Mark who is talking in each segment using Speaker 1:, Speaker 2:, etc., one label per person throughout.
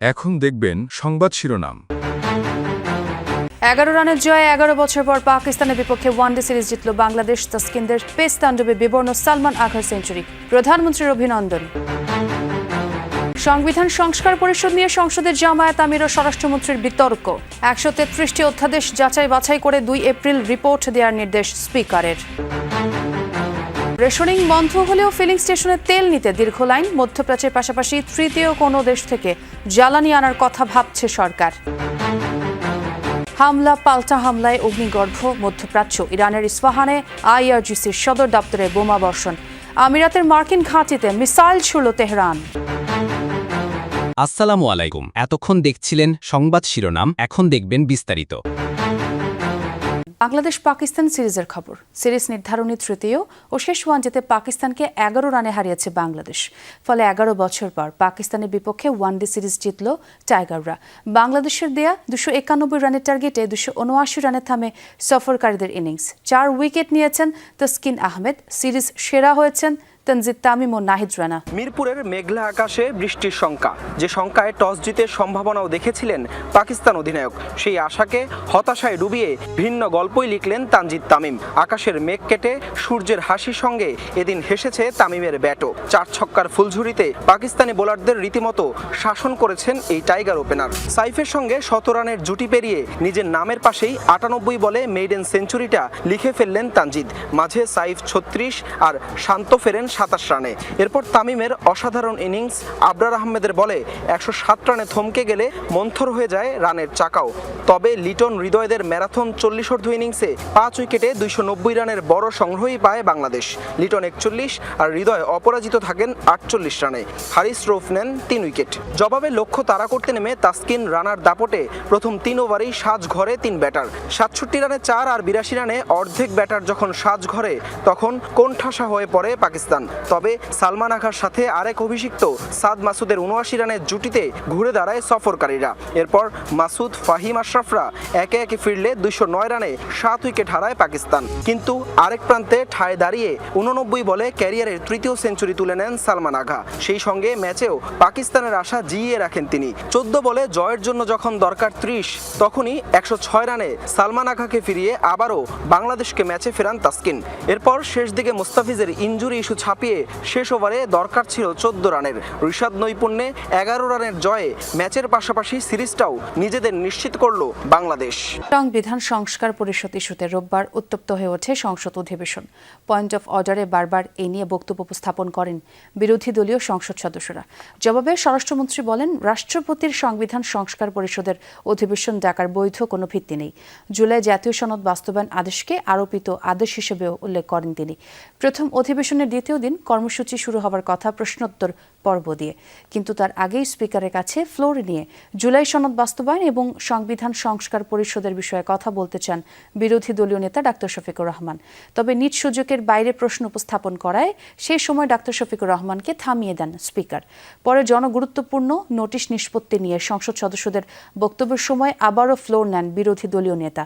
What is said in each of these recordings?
Speaker 1: এখন দেখবেন সংবাদ শিরোনাম।
Speaker 2: 11 রানের জয়ে 11 বছর পর পাকিস্তানের বিপক্ষে ওয়ানডে সিরিজ জিতল বাংলাদেশ। তাসকিনদের পেস তাণ্ডবে বিবর্ণ সালমান আঘার সেঞ্চুরি, প্রধানমন্ত্রীর অভিনন্দন। সংবিধান সংস্কার পরিষদ নিয়ে সংসদের জামায়াত আমির ও স্বরাষ্ট্রমন্ত্রীর বিতর্ক। 133টি অধ্যাদেশ যাচাই বাছাই করে 2 এপ্রিল রিপোর্ট দেওয়ার নির্দেশ স্পিকারের। রেশনিং বন্ধ হলেও ফিলিং স্টেশনে তেল নিতে দীর্ঘ লাইন। মধ্যপ্রাচ্যের পাশাপাশি তৃতীয় কোনো দেশ থেকে জ্বালানি আনার কথা ভাবছে সরকার। হামলা পাল্টা হামলায় অগ্নিগর্ভ মধ্যপ্রাচ্য। ইরানের ইস্পাহানে আইআরজিসির সদর দপ্তরে বোমা বর্ষণ। আমিরাতের মার্কিন ঘাঁটিতে মিসাইল ছুড়ল তেহরান।
Speaker 3: আসসালামু আলাইকুম। এতক্ষণ দেখছিলেন সংবাদ শিরোনাম, এখন দেখবেন বিস্তারিত।
Speaker 2: বাংলাদেশ পাকিস্তান সিরিজের খবর। সিরিজ নির্ধারণী তৃতীয় ও শেষ ওয়ানডেতে পাকিস্তানকে 11 রানে হারিয়েছে বাংলাদেশ। ফলে 11 বছর পর পাকিস্তানের বিপক্ষে ওয়ানডে সিরিজ জিতল টাইগাররা। বাংলাদেশের দেয়া 291 রানের টার্গেটে 279 রানে থামে সফরকারীদের ইনিংস। 4 উইকেট নিয়েছেন তাসকিন আহমেদ। সিরিজ সেরা হয়েছেন তানজিদ তামিম ও নাহিদ রানা।
Speaker 4: মিরপুরের মেঘলা আকাশে বৃষ্টির শঙ্কা, যে শঙ্কায় টস জিতে সম্ভাবনাও দেখেছিলেন পাকিস্তান অধিনায়ক, সেই আশাকে হতাশায় ডুবিয়ে ভিন্ন গল্পই লিখলেন তানজিদ তামিম। আকাশের মেঘ কেটে সূর্যের হাসির সঙ্গে এদিন হেসেছে তামিমের ব্যাটও। 4 ছক্কার ফুলঝুরিতে পাকিস্তানি বোলারদের রীতিমতো শাসন করেছেন এই টাইগার ওপেনার। সাইফের সঙ্গে 100 রানের জুটি পেরিয়ে নিজের নামের পাশেই 98 বলে মেইডেন সেঞ্চুরিটা লিখে ফেললেন তানজিদ। মাঝে সাইফ 36 আর শান্ত ফেরেন 27 রানে। এরপর তামিমের অসাধারণ ইনিংস। আবরার আহমেদের বলে 107 রানে থমকে গেলে মন্থর হয়ে যায় রানের চাকাও। তবে লিটন হৃদয়দের ম্যারাথন 40 ইনিংসে 5 উইকেটে 290 রানের বড় সংগ্রহই পায় বাংলাদেশ। লিটন 41 আর হৃদয় অপরাজিত থাকেন 48 রানে। হারিস রৌফ নেন 3 উইকেট। জবাবে লক্ষ্য তাড়া করতে নেমে তাসকিন রানার দাপটে প্রথম 3 ওভারেই সাজঘরে 3 ব্যাটার। 67 রানে 4 আর 82 রানে অর্ধেক ব্যাটার যখন সাজঘরে, তখন কোণঠাসা হয়ে পড়ে পাকিস্তান। তবে সালমান আঘার সাথে আরেক অভিষিক্ত সাদ মাসুদের 79 রানের জুটিতে ঘুরে দাঁড়ায় সফরকারীরা। এরপর মাসুদ, ফাহিম আশরাফরা একে একে ফিরলে 209 রানে 7 উইকেট হারায় পাকিস্তান। কিন্তু আরেক প্রান্তে ঠায় দাঁড়িয়ে 89 বলে ক্যারিয়ারের তৃতীয় সেঞ্চুরি তুলে নেন সালমান আঘা। সেই সঙ্গে ম্যাচেও পাকিস্তানের আশা জিইয়ে রাখেন তিনি। 14 বলে জয়ের জন্য যখন দরকার 30, তখনই 106 রানে সালমান আঘাকে ফিরিয়ে আবারও বাংলাদেশকে ম্যাচে ফেরান তাসকিন। এরপর শেষ দিকে মুস্তাফিজের ইনজুরি ইস্যু ছাপিয়ে শেষ ওভারে দরকার ছিল 14 রানের। ঋষাদ নৈপুণ্যে 11 রানের জয়ে ম্যাচের পাশাপাশি সিরিজটাও নিজেদের নিশ্চিত করল বাংলাদেশ।
Speaker 2: সংবিধান সংস্কার পরিষদ ইস্যুতে রোববার উত্তপ্ত হয়ে ওঠে সংসদ অধিবেশন। পয়েন্ট অফ অর্ডারে বারবার এই নিয়ে বক্তব্য উপস্থাপন করেন বিরোধী দলীয় সংসদ সদস্যরা। জবাবে স্বরাষ্ট্রমন্ত্রী বলেন, রাষ্ট্রপতির সংবিধান সংস্কার পরিষদের অধিবেশন ডাকার বৈধ কোনো ভিত্তি নেই। জুলাই জাতীয় সনদ বাস্তবায়ন আদেশকে আরোপিত আদেশ হিসেবেও উল্লেখ করেন তিনি। প্রথম অধিবেশনের দ্বিতীয় দিন কর্মসূচি শুরু হওয়ার কথা প্রশ্নোত্তর পর্ব দিয়ে, কিন্তু তার আগেই স্পিকারের কাছে ফ্লোর নিয়ে জুলাই সনদ বাস্তবায়ন এবং সংবিধান সংস্কার পরিষদের বিষয়ে কথা বলতে চান বিরোধী দলীয় নেতা ডাক্তার শফিকুর রহমান। তবে নিজ সুযোগের বাইরে প্রশ্ন উপস্থাপন করায় সেই সময় ডাক্তার শফিকুর রহমানকে থামিয়ে দেন স্পিকার। পরে জনগুরুত্বপূর্ণ নোটিশ নিষ্পত্তি নিয়ে সংসদ সদস্যদের বক্তব্যের সময় আবারও ফ্লোর নেন বিরোধী দলীয় নেতা।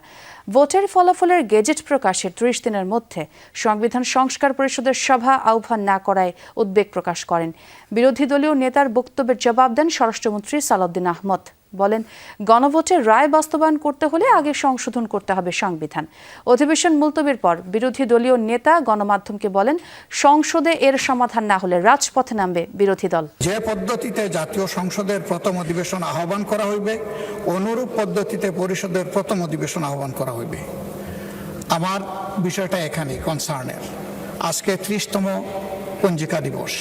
Speaker 2: ভোটের ফলাফলের গেজেট প্রকাশের 30 দিনের মধ্যে সংবিধান সংস্কার পরিষদের সভা আহ্বান না করায় উদ্বেগ প্রকাশ করেন। বিরোধী দলীয় নেতার বক্তব্যের জবাব দেন স্বরাষ্ট্রমন্ত্রী সালাউদ্দিন আহমদ। বলেন, গণভোটের রায় বাস্তবায়ন করতে হলে আগে সংশোধন করতে হবে সংবিধান। অধিবেশন মুলতবির পর বিরোধী দলীয় নেতা গণমাধ্যমকে বলেন, সংসদে এর সমাধান না হলে রাজপথে নামবে বিরোধী দল।
Speaker 5: যে পদ্ধতিতে জাতীয় সংসদের প্রথম অধিবেশন আহ্বান করা হইবে, অনুরূপ পদ্ধতিতে পরিষদের প্রথম অধিবেশন আহ্বান করা হইবে। আমার বিষয়টা এখানে কনসার্নের। আজকে 30তম পঞ্জিকা দিবস,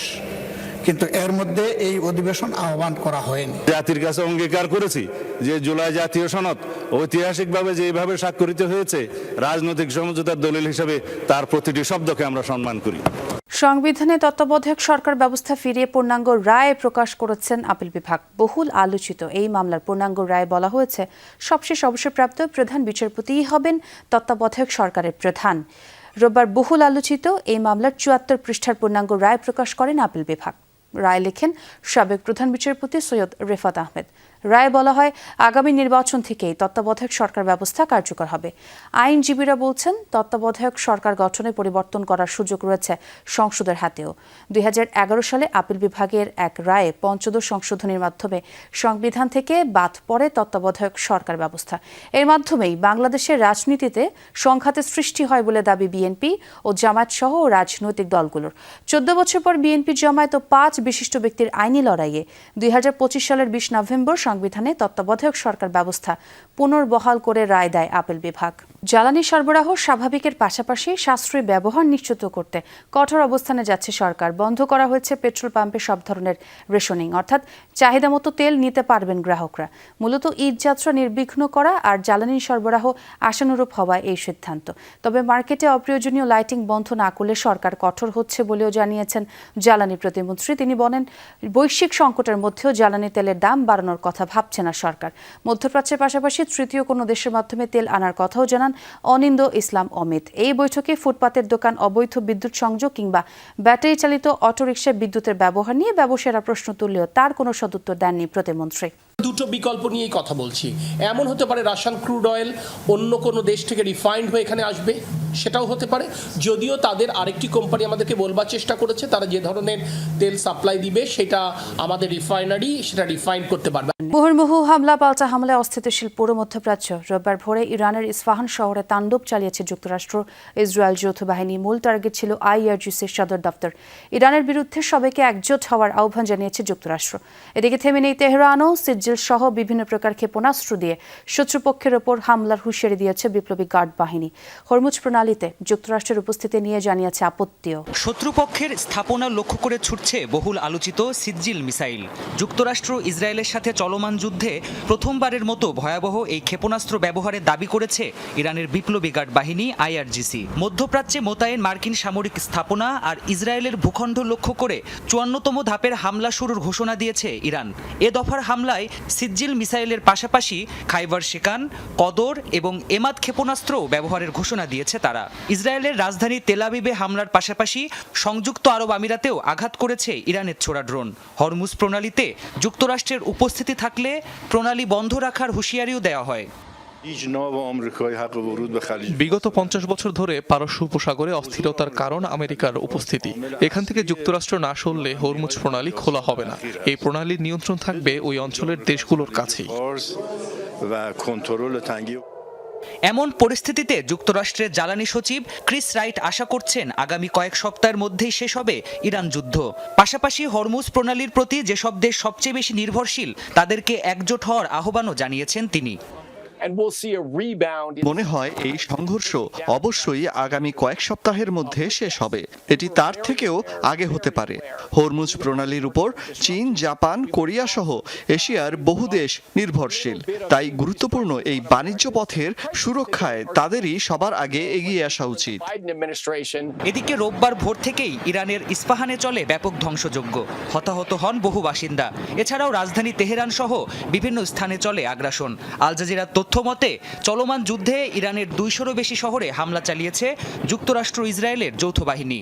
Speaker 5: কিন্তু এর মধ্যে এই অধিবেশন আহ্বান করা হয়নি।
Speaker 6: জাতির কাছে অঙ্গীকার করেছি যে জুলাই জাতীয় সনদ ঐতিহাসিকভাবে যেভাবে স্বাক্ষরিত হয়েছে, রাজনৈতিক সমঝোতার দলিল হিসেবে তার প্রতিটি শব্দকে আমরা সম্মান করি।
Speaker 2: সংবিধানে তত্ত্বাবধায়ক সরকার ব্যবস্থা ফিরিয়ে পূর্ণাঙ্গ রায় প্রকাশ করেছেন আপিল বিভাগ। বহুল আলোচিত এই মামলার পূর্ণাঙ্গ রায় বলা হয়েছে, সবশেষ অবসরপ্রাপ্ত প্রধান বিচারপতিই হবেন তত্ত্বাবধায়ক সরকারের প্রধান। রোববার বহুল আলোচিত এই মামলার 74 পৃষ্ঠার পূর্ণাঙ্গ রায় প্রকাশ করেন আপিল বিভাগ। রায় লেখেন সাবেক প্রধান বিচারপতি সৈয়দ রেফাত আহমেদ। রায়ে বলা হয় আগামী নির্বাচন থেকেই তত্ত্বাবধায়ক সরকার ব্যবস্থা কার্যকর হবে। আইনজীবীরা বলছেন তত্ত্বাবধায়ক সরকার গঠনে পরিবর্তন করার সুযোগ রয়েছে সংসদের হাতেও। 2011 সালে আপিল বিভাগের এক রায়ে পঞ্চদশ সংশোধনীর মাধ্যমে সংবিধান থেকে বাদ পড়ে তত্ত্বাবধায়ক সরকার ব্যবস্থা। এর মাধ্যমেই বাংলাদেশের রাজনীতিতে সংঘাতের সৃষ্টি হয় বলে দাবি বিএনপি ও জামায়াত সহ রাজনৈতিক দলগুলোর। 14 বছর পর বিএনপি, জামায়াত ও 5 বিশিষ্ট ব্যক্তির আইনি লড়াইয়ে 2025 সালের 20 নভেম্বর সংবিধানে তত্ত্বাবধায়ক সরকার ব্যবস্থা পুনর্বহাল করে রায় দেয় আপিল বিভাগ। জ্বালানি সরবরাহ স্বাভাবিকের পাশাপাশি সাশ্রয়ী ব্যবহার নিশ্চিত করতে কঠোর অবস্থানে যাচ্ছে সরকার। বন্ধ করা হয়েছে পেট্রোল পাম্পে সব ধরনের রেশনিং, অর্থাৎ চাহিদা মতো তেল নিতে পারবেন গ্রাহকরা। মূলত ঈদ যাত্রা নির্বিঘ্ন করা আর জ্বালানি সরবরাহ আশানুরূপ হওয়ায় এই সিদ্ধান্ত। তবে মার্কেটে অপ্রয়োজনীয় লাইটিং বন্ধ না করলে সরকার কঠোর হচ্ছে বলেও জানিয়েছেন জ্বালানি প্রতিমন্ত্রী। তিনি বলেন, বৈশ্বিক সংকটের মধ্যেও জ্বালানি তেলের দাম বাড়ানোর কথা ভাবছে না সরকার। মধ্যপ্রাচ্যের পাশাপাশি তৃতীয় কোনো দেশের মাধ্যমে তেল আনার কথাও জানান অনিন্দ ইসলাম অমিত। এই বৈঠকে ফুটপাতের দোকান, অবৈধ বিদ্যুৎ সংযোগ কিংবা ব্যাটারি চালিত অটোরিকশায় বিদ্যুতের ব্যবহার নিয়ে ব্যবসায়ীরা প্রশ্ন তুললেও তার কোনো সদুত্তর দেননি প্রতিমন্ত্রী।
Speaker 7: দুটো বিকল্প নিয়েই কথা বলছি। এমন হতে পারে রাশিয়ান ক্রুড অয়েল অন্য কোনো দেশ থেকে রিফাইন্ড হয়ে এখানে আসবে, সেটাও হতে পারে। যদিও তাদের আরেকটি কোম্পানি আমাদেরকে বলবার চেষ্টা করেছে তারা যে ধরনের তেল সাপ্লাই দিবে সেটা আমাদের রিফাইনারি সেটা রিফাইন করতে পারবে।
Speaker 2: মুহুর্মুহু হামলা, পাল্টা হামলায় অস্থিতিশীল পুরো মধ্যপ্রাচ্য। রোববার ভোরে ইরানের ইস্পাহান শহরে তাণ্ডব চালিয়েছে যুক্তরাষ্ট্র ইসরায়েল যৌথ বাহিনী। মূল টার্গেট ছিল IRGCর সদর দপ্তর। ইরানের বিরুদ্ধে সবাইকে একজোট হওয়ার আহ্বান জানিয়েছে যুক্তরাষ্ট্র। এদিকে থেমে নেই তেহরানও। সিজ্জিল সহ বিভিন্ন প্রকার ক্ষেপণাস্ত্র দিয়ে শত্রুপক্ষের ওপর হামলার হুঁশিয়ারি দিয়েছে বিপ্লবী গার্ড বাহিনী। হরমুজ প্রণালীতে যুক্তরাষ্ট্রের উপস্থিতি নিয়ে জানিয়েছে আপত্তিও।
Speaker 8: শত্রুপক্ষের স্থাপনা লক্ষ্য করে ছুটছে বহুল আলোচিত সিজ্জিল মিসাইল। যুক্তরাষ্ট্র ইসরায়েলের সাথে চলমান যুদ্ধে প্রথমবারের মতো ভয়াবহ এই ক্ষেপণাস্ত্র ব্যবহারের দাবি করেছে ইরানের বিপ্লবী গার্ড বাহিনী IRGC। মধ্যপ্রাচ্যে মোতায়েন মার্কিন সামরিক স্থাপনা আর ইসরায়েলের ভূখণ্ড লক্ষ্য করে 54তম ধাপের হামলা শুরুর ঘোষণা দিয়েছে ইরান। এ দফার হামলায় সিজ্জিল মিসাইলের পাশাপাশি খাইবার শিকান, কদর এবং এমাদ ক্ষেপণাস্ত্রও ব্যবহারের ঘোষণা দিয়েছে তারা। ইসরায়েলের রাজধানী তেল আবিবে হামলার পাশাপাশি সংযুক্ত আরব আমিরাতেও আঘাত করেছে ইরানের ছোড়া ড্রোন। হরমুজ প্রণালীতে যুক্তরাষ্ট্রের উপস্থিতি থাকলে প্রণালী বন্ধ রাখার হুঁশিয়ারিও দেওয়া হয়।
Speaker 9: বিগত 50 বছর ধরে পারস্য উপসাগরে অস্থিরতার কারণ আমেরিকার উপস্থিতি। এখান থেকে যুক্তরাষ্ট্র না সরলে হরমুজ প্রণালী খোলা হবে না। এই প্রণালীর নিয়ন্ত্রণ থাকবে ওই অঞ্চলের দেশগুলোর কাছেই।
Speaker 8: এমন পরিস্থিতিতে যুক্তরাষ্ট্রের জ্বালানি সচিব ক্রিস রাইট আশা করছেন আগামী কয়েক সপ্তাহের মধ্যেই শেষ হবে ইরান যুদ্ধ। পাশাপাশি হরমুজ প্রণালীর প্রতি যেসব দেশ সবচেয়ে বেশি নির্ভরশীল তাদেরকে একজোট হওয়ার আহ্বানও জানিয়েছেন তিনি।
Speaker 10: মনে হয় এই সংঘর্ষ অবশ্যই আগামী কয়েক সপ্তাহের মধ্যে শেষ হবে। এটি তার থেকেও আগে হতে পারে। হরমুজ প্রণালীর উপর চীন, জাপান, কোরিয়া সহ এশিয়ার বহু দেশ নির্ভরশীল। তাই গুরুত্বপূর্ণ এই বাণিজ্য পথের সুরক্ষায় তাদেরই সবার আগে এগিয়ে আসা উচিত।
Speaker 8: এদিকে রোববার ভোর থেকেই ইরানের ইস্পাহানে চলে ব্যাপক ধ্বংসযজ্ঞ। হতাহত হন বহু বাসিন্দা। এছাড়াও রাজধানী তেহরান সহ বিভিন্ন স্থানে চলে আগ্রাসন। আল জাজিরার তথ্য মতে চলমান যুদ্ধে ইরানের 200-রও বেশি শহরে হামলা চালিয়েছে যুক্তরাষ্ট্র ইসরায়েলের যৌথ বাহিনী।